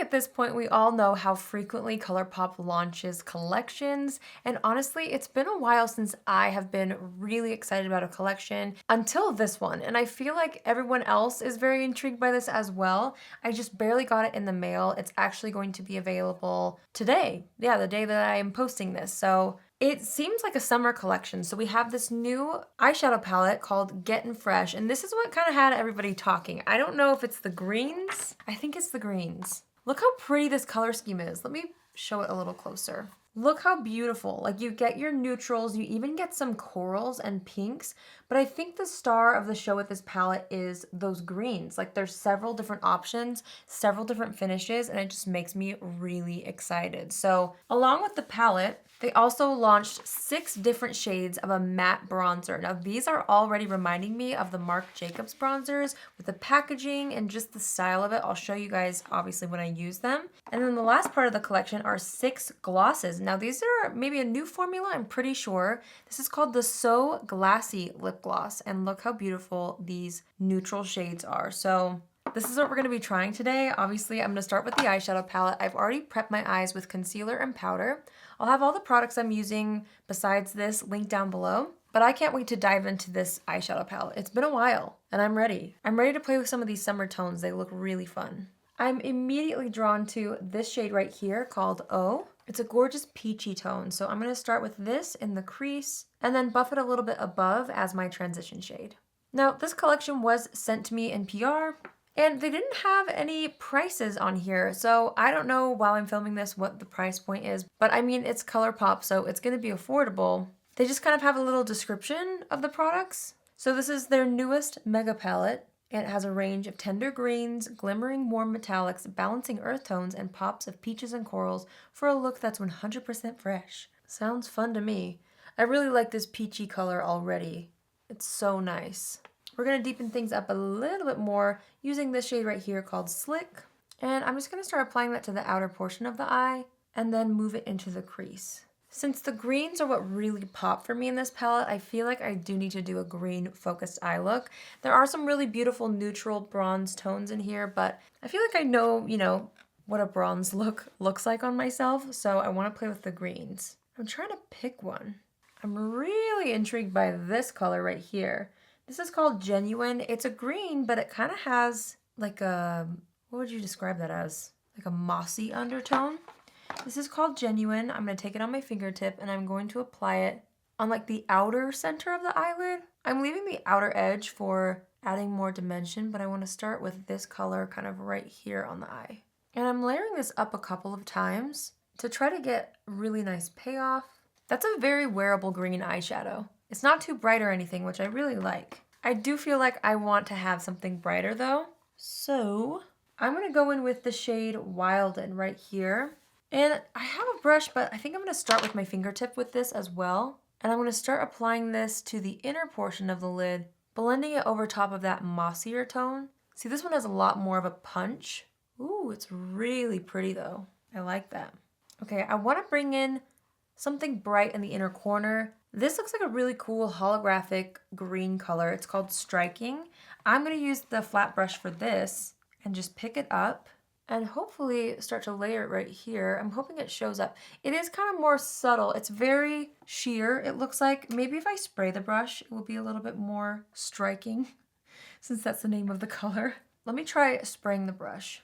at this point we all know how frequently Colourpop launches collections, and honestly it's been a while since I have been really excited about a collection until this one, and I feel like everyone else is very intrigued by this as well. I just barely got it in the mail. It's actually going to be available today. Yeah, the day that I am posting this. So it seems like a summer collection. So we have this new eyeshadow palette called Gettin' Fresh, and this is what kind of had everybody talking. I don't know if it's the greens. I think it's the greens. Look how pretty this color scheme is. Let me show it a little closer. Look how beautiful. Like, you get your neutrals, you even get some corals and pinks, but I think the star of the show with this palette is those greens. Like, there's several different options, several different finishes, and it just makes me really excited. So along with the palette, they also launched 6 different shades of a matte bronzer. Now these are already reminding me of the Marc Jacobs bronzers with the packaging and just the style of it. I'll show you guys obviously when I use them. And then the last part of the collection are 6 glosses. Now these are maybe a new formula, I'm pretty sure. This is called the So Glassy Lip Gloss, and look how beautiful these neutral shades are. So this is what we're going to be trying today. Obviously, I'm going to start with the eyeshadow palette. I've already prepped my eyes with concealer and powder. I'll have all the products I'm using besides this linked down below, but I can't wait to dive into this eyeshadow palette. It's been a while, and I'm ready. I'm ready to play with some of these summer tones. They look really fun. I'm immediately drawn to this shade right here called O. It's a gorgeous peachy tone, so I'm going to start with this in the crease and then buff it a little bit above as my transition shade. Now, this collection was sent to me in PR, and they didn't have any prices on here, so I don't know while I'm filming this what the price point is, but I mean, it's Colourpop, so it's gonna be affordable. They just kind of have a little description of the products. So this is their newest mega palette, and it has a range of tender greens, glimmering warm metallics, balancing earth tones, and pops of peaches and corals for a look that's 100% fresh. Sounds fun to me. I really like this peachy color already. It's so nice. We're going to deepen things up a little bit more using this shade right here called Slick. And I'm just going to start applying that to the outer portion of the eye and then move it into the crease. Since the greens are what really pop for me in this palette, I feel like I do need to do a green focused eye look. There are some really beautiful neutral bronze tones in here, but I feel like I know, what a bronze look looks like on myself, so I want to play with the greens. I'm trying to pick one. I'm really intrigued by this color right here. This is called Genuine. It's a green, but it kind of has like a, what would you describe that as? Like a mossy undertone. This is called Genuine. I'm going to take it on my fingertip and I'm going to apply it on like the outer center of the eyelid. I'm leaving the outer edge for adding more dimension, but I want to start with this color kind of right here on the eye. And I'm layering this up a couple of times to try to get really nice payoff. That's a very wearable green eyeshadow. It's not too bright or anything, which I really like. I do feel like I want to have something brighter though. So I'm gonna go in with the shade Wilden right here. And I have a brush, but I think I'm gonna start with my fingertip with this as well. And I'm gonna start applying this to the inner portion of the lid, blending it over top of that mossier tone. See, this one has a lot more of a punch. Ooh, it's really pretty though. I like that. Okay, I wanna bring in something bright in the inner corner. This looks like a really cool holographic green color. It's called Striking. I'm gonna use the flat brush for this and just pick it up and hopefully start to layer it right here. I'm hoping it shows up. It is kind of more subtle. It's very sheer, it looks like. Maybe if I spray the brush, it will be a little bit more striking since that's the name of the color. Let me try spraying the brush.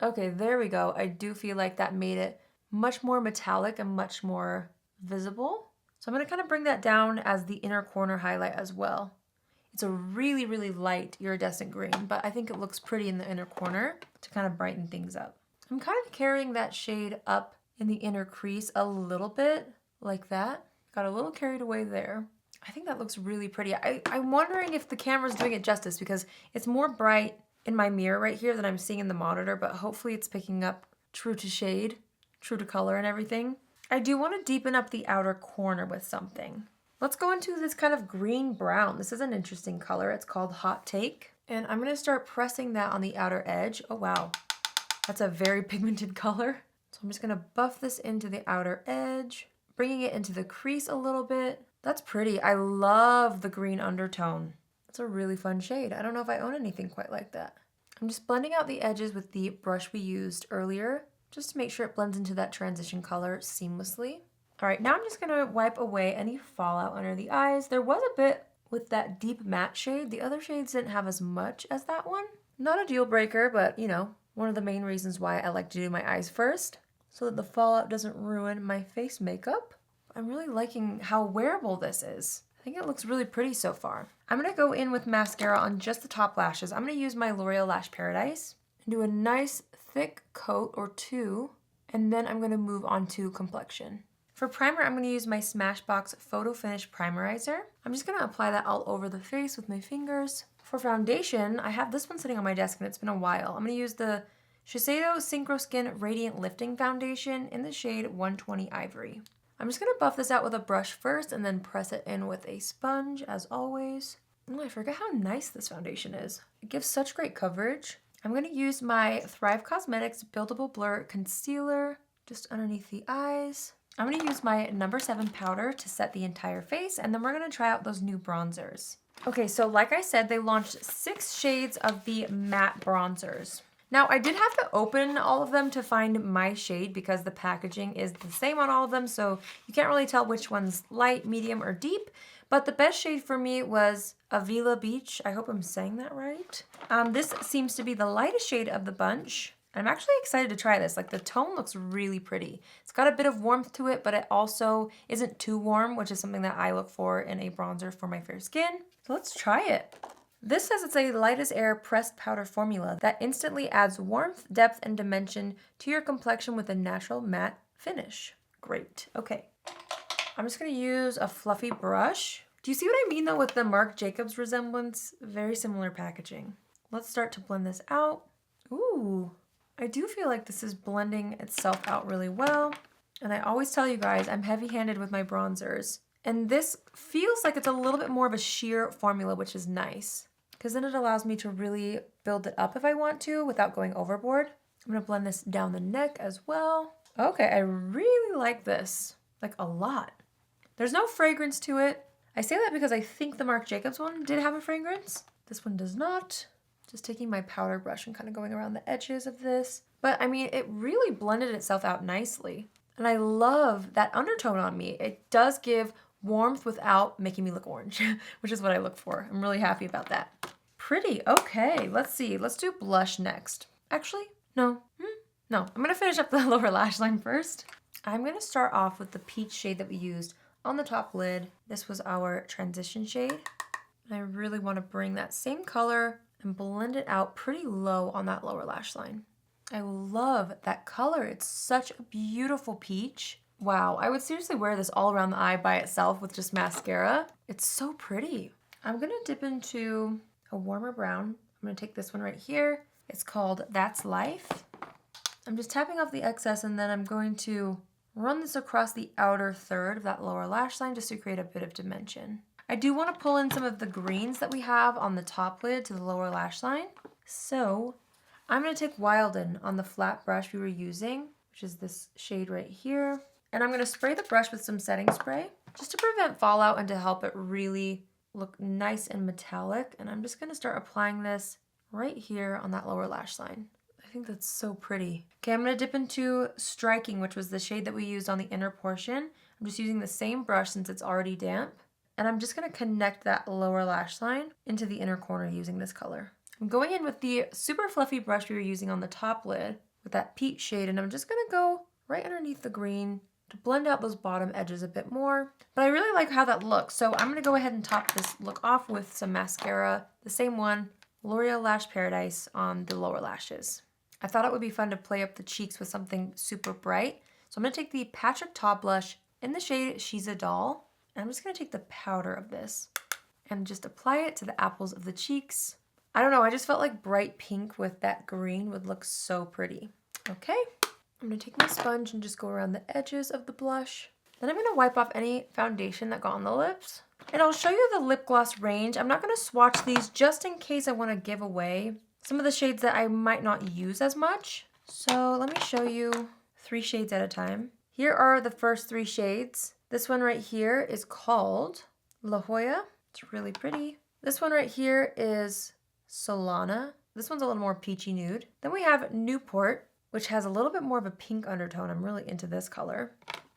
Okay, there we go. I do feel like that made it much more metallic and much more visible. So I'm gonna kind of bring that down as the inner corner highlight as well. It's a really, really light iridescent green, but I think it looks pretty in the inner corner to kind of brighten things up. I'm kind of carrying that shade up in the inner crease a little bit, like that. Got a little carried away there. I think that looks really pretty. I'm wondering if the camera's doing it justice because it's more bright in my mirror right here than I'm seeing in the monitor, but hopefully it's picking up true to shade, true to color and everything. I do want to deepen up the outer corner with something. Let's go into this kind of green brown. This is an interesting color. It's called Hot Take. And I'm going to start pressing that on the outer edge. Oh, wow. That's a very pigmented color. So I'm just going to buff this into the outer edge, bringing it into the crease a little bit. That's pretty. I love the green undertone. It's a really fun shade. I don't know if I own anything quite like that. I'm just blending out the edges with the brush we used earlier, just to make sure it blends into that transition color seamlessly. All right, now I'm just gonna wipe away any fallout under the eyes. There was a bit with that deep matte shade. The other shades didn't have as much as that one. Not a deal breaker, but you know, one of the main reasons why I like to do my eyes first, so that the fallout doesn't ruin my face makeup. I'm really liking how wearable this is. I think it looks really pretty so far. I'm gonna go in with mascara on just the top lashes. I'm gonna use my L'Oreal Lash Paradise and do a nice thick coat or two, and then I'm gonna move on to complexion. For primer, I'm gonna use my Smashbox Photo Finish Primerizer. I'm just gonna apply that all over the face with my fingers. For foundation, I have this one sitting on my desk and it's been a while. I'm gonna use the Shiseido Synchro Skin Radiant Lifting Foundation in the shade 120 Ivory. I'm just gonna buff this out with a brush first and then press it in with a sponge, as always. Oh, I forget how nice this foundation is. It gives such great coverage. I'm gonna use my Thrive Cosmetics Buildable Blur Concealer just underneath the eyes. I'm gonna use my number 7 powder to set the entire face, and then we're gonna try out those new bronzers. Okay, so like I said, they launched 6 shades of the matte bronzers. Now, I did have to open all of them to find my shade because the packaging is the same on all of them, so you can't really tell which one's light, medium, or deep. But the best shade for me was Avila Beach. I hope I'm saying that right. This seems to be the lightest shade of the bunch. I'm actually excited to try this. Like, the tone looks really pretty. It's got a bit of warmth to it, but it also isn't too warm, which is something that I look for in a bronzer for my fair skin. So let's try it. This says it's a light as air pressed powder formula that instantly adds warmth, depth, and dimension to your complexion with a natural matte finish. Great. Okay. I'm just going to use a fluffy brush. Do you see what I mean, though, with the Marc Jacobs resemblance? Very similar packaging. Let's start to blend this out. Ooh. I do feel like this is blending itself out really well. And I always tell you guys, I'm heavy-handed with my bronzers. And this feels like it's a little bit more of a sheer formula, which is nice, because then it allows me to really build it up if I want to without going overboard. I'm gonna blend this down the neck as well. Okay, I really like this, like a lot. There's no fragrance to it. I say that because I think the Marc Jacobs one did have a fragrance. This one does not. Just taking my powder brush and kind of going around the edges of this. But I mean, it really blended itself out nicely. And I love that undertone on me. It does give warmth without making me look orange, which is what I look for. I'm really happy about that. Pretty, okay, let's see. Let's do blush next. Actually, no, I'm gonna finish up the lower lash line first. I'm gonna start off with the peach shade that we used on the top lid. This was our transition shade. I really wanna bring that same color and blend it out pretty low on that lower lash line. I love that color. It's such a beautiful peach. Wow, I would seriously wear this all around the eye by itself with just mascara. It's so pretty. I'm gonna dip into a warmer brown. I'm gonna take this one right here. It's called That's Life. I'm just tapping off the excess, and then I'm going to run this across the outer third of that lower lash line just to create a bit of dimension. I do want to pull in some of the greens that we have on the top lid to the lower lash line. So I'm going to take Wilden on the flat brush we were using, which is this shade right here. And I'm going to spray the brush with some setting spray just to prevent fallout and to help it really look nice and metallic. And I'm just going to start applying this right here on that lower lash line. I think that's so pretty. Okay, I'm going to dip into Striking, which was the shade that we used on the inner portion. I'm just using the same brush since it's already damp. And I'm just gonna connect that lower lash line into the inner corner using this color. I'm going in with the super fluffy brush we were using on the top lid with that peach shade, and I'm just gonna go right underneath the green to blend out those bottom edges a bit more. But I really like how that looks, so I'm gonna go ahead and top this look off with some mascara, the same one, L'Oreal Lash Paradise on the lower lashes. I thought it would be fun to play up the cheeks with something super bright, so I'm gonna take the Patrick Top Blush in the shade She's a Doll. And I'm just gonna take the powder of this and just apply it to the apples of the cheeks. I don't know, I just felt like bright pink with that green would look so pretty. Okay, I'm gonna take my sponge and just go around the edges of the blush. Then I'm gonna wipe off any foundation that got on the lips. And I'll show you the lip gloss range. I'm not gonna swatch these just in case I wanna give away some of the shades that I might not use as much. So let me show you 3 shades at a time. Here are the first 3 shades. This one right here is called La Jolla. It's really pretty. This one right here is Solana. This one's a little more peachy nude. Then we have Newport, which has a little bit more of a pink undertone. I'm really into this color.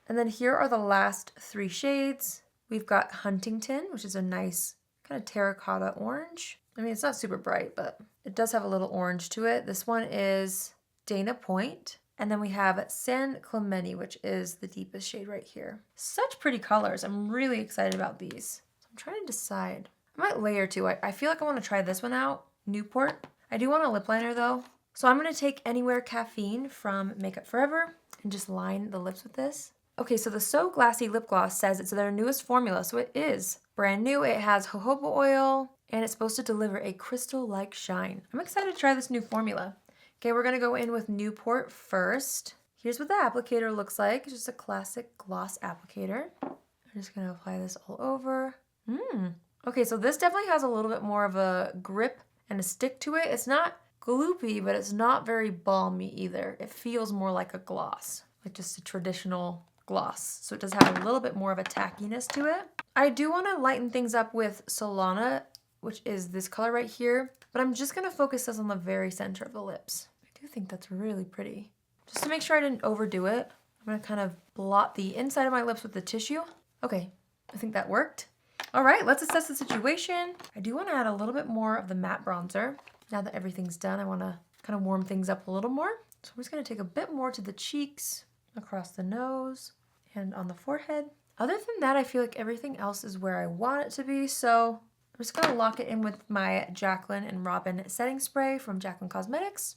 And then here are the last 3 shades. We've got Huntington, which is a nice kind of terracotta orange. I mean, it's not super bright, but it does have a little orange to it. This one is Dana Point. And then we have San Clemente, which is the deepest shade right here. Such pretty colors. I'm really excited about these. So I'm trying to decide. I might layer 2. I feel like I want to try this one out, Newport. I do want a lip liner though. So I'm going to take Anywhere Caffeine from Makeup Forever and just line the lips with this. Okay, so the So Glassy lip gloss says it's their newest formula, so it is brand new. It has jojoba oil and it's supposed to deliver a crystal-like shine. I'm excited to try this new formula. Okay, we're gonna go in with Newport first. Here's what the applicator looks like. It's just a classic gloss applicator. I'm just gonna apply this all over. Okay, so this definitely has a little bit more of a grip and a stick to it. It's not gloopy, but it's not very balmy either. It feels more like a gloss, like just a traditional gloss. So it does have a little bit more of a tackiness to it. I do wanna lighten things up with Solana, which is this color right here, but I'm just gonna focus this on the very center of the lips. I do think that's really pretty. Just to make sure I didn't overdo it, I'm gonna kind of blot the inside of my lips with the tissue. Okay, I think that worked. All right, let's assess the situation. I do wanna add a little bit more of the matte bronzer. Now that everything's done, I wanna kind of warm things up a little more. So I'm just gonna take a bit more to the cheeks, across the nose, and on the forehead. Other than that, I feel like everything else is where I want it to be, so I'm just gonna lock it in with my Jaclyn and Robin setting spray from Jaclyn Cosmetics.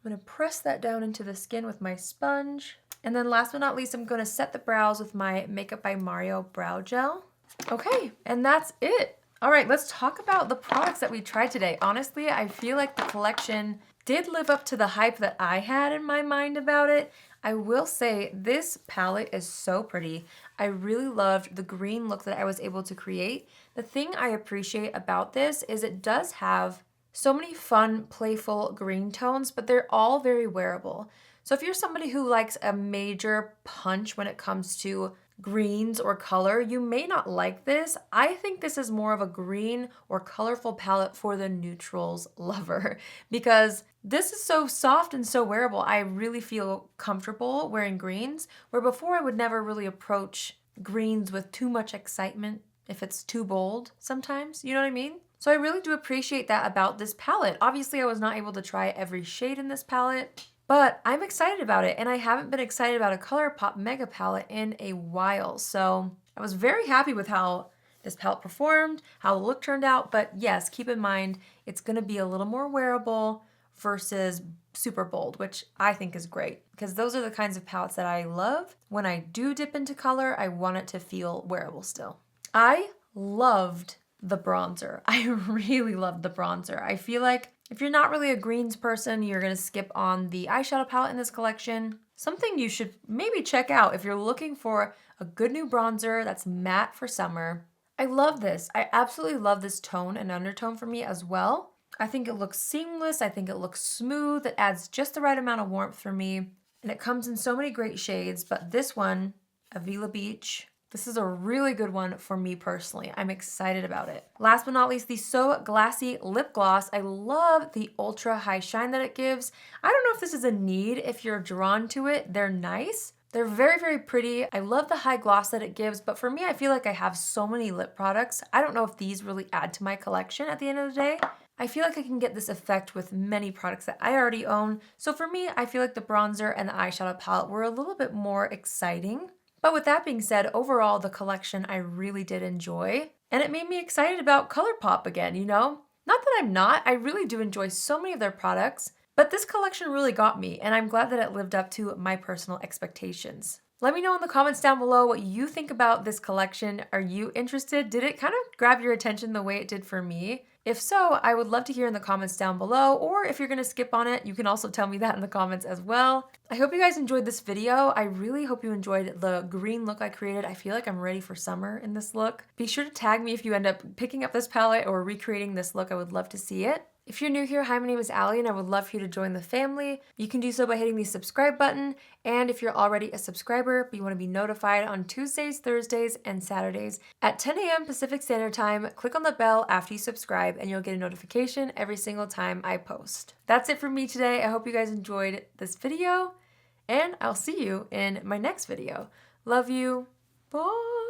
I'm gonna press that down into the skin with my sponge. And then last but not least, I'm gonna set the brows with my Makeup by Mario Brow Gel. Okay, and that's it. All right, let's talk about the products that we tried today. Honestly, I feel like the collection did live up to the hype that I had in my mind about it. I will say this palette is so pretty. I really loved the green look that I was able to create. The thing I appreciate about this is it does have so many fun, playful green tones, but they're all very wearable. So if you're somebody who likes a major punch when it comes to greens or color, you may not like this. I think this is more of a green or colorful palette for the neutrals lover because this is so soft and so wearable. I really feel comfortable wearing greens, where before I would never really approach greens with too much excitement if it's too bold sometimes, you know what I mean? So I really do appreciate that about this palette. Obviously, I was not able to try every shade in this palette, but I'm excited about it, and I haven't been excited about a Colourpop Mega palette in a while. So I was very happy with how this palette performed, how the look turned out, but yes, keep in mind, it's gonna be a little more wearable versus super bold, which I think is great because those are the kinds of palettes that I love. When I do dip into color, I want it to feel wearable still. I loved the bronzer. I really loved the bronzer. I feel like if you're not really a greens person, you're gonna skip on the eyeshadow palette in this collection. Something you should maybe check out if you're looking for a good new bronzer that's matte for summer. I love this. I absolutely love this tone and undertone for me as well. I think it looks seamless. I think it looks smooth. It adds just the right amount of warmth for me. And it comes in so many great shades, but this one, Avila Beach, this is a really good one for me personally. I'm excited about it. Last but not least, the So Glassy Lip Gloss. I love the ultra high shine that it gives. I don't know if this is a need. If you're drawn to it, they're nice. They're very, very pretty. I love the high gloss that it gives, but for me, I feel like I have so many lip products. I don't know if these really add to my collection at the end of the day. I feel like I can get this effect with many products that I already own. So for me, I feel like the bronzer and the eyeshadow palette were a little bit more exciting. But with that being said, overall, the collection I really did enjoy. And it made me excited about Colourpop again, you know? Not that I'm not, I really do enjoy so many of their products, but this collection really got me, and I'm glad that it lived up to my personal expectations. Let me know in the comments down below what you think about this collection. Are you interested? Did it kind of grab your attention the way it did for me? If so, I would love to hear in the comments down below, or if you're gonna skip on it, you can also tell me that in the comments as well. I hope you guys enjoyed this video. I really hope you enjoyed the green look I created. I feel like I'm ready for summer in this look. Be sure to tag me if you end up picking up this palette or recreating this look. I would love to see it. If you're new here, hi, my name is Allie and I would love for you to join the family. You can do so by hitting the subscribe button, and if you're already a subscriber but you want to be notified on Tuesdays, Thursdays, and Saturdays at 10 a.m. Pacific Standard Time, click on the bell after you subscribe and you'll get a notification every single time I post. That's it for me today. I hope you guys enjoyed this video, and I'll see you in my next video. Love you. Bye.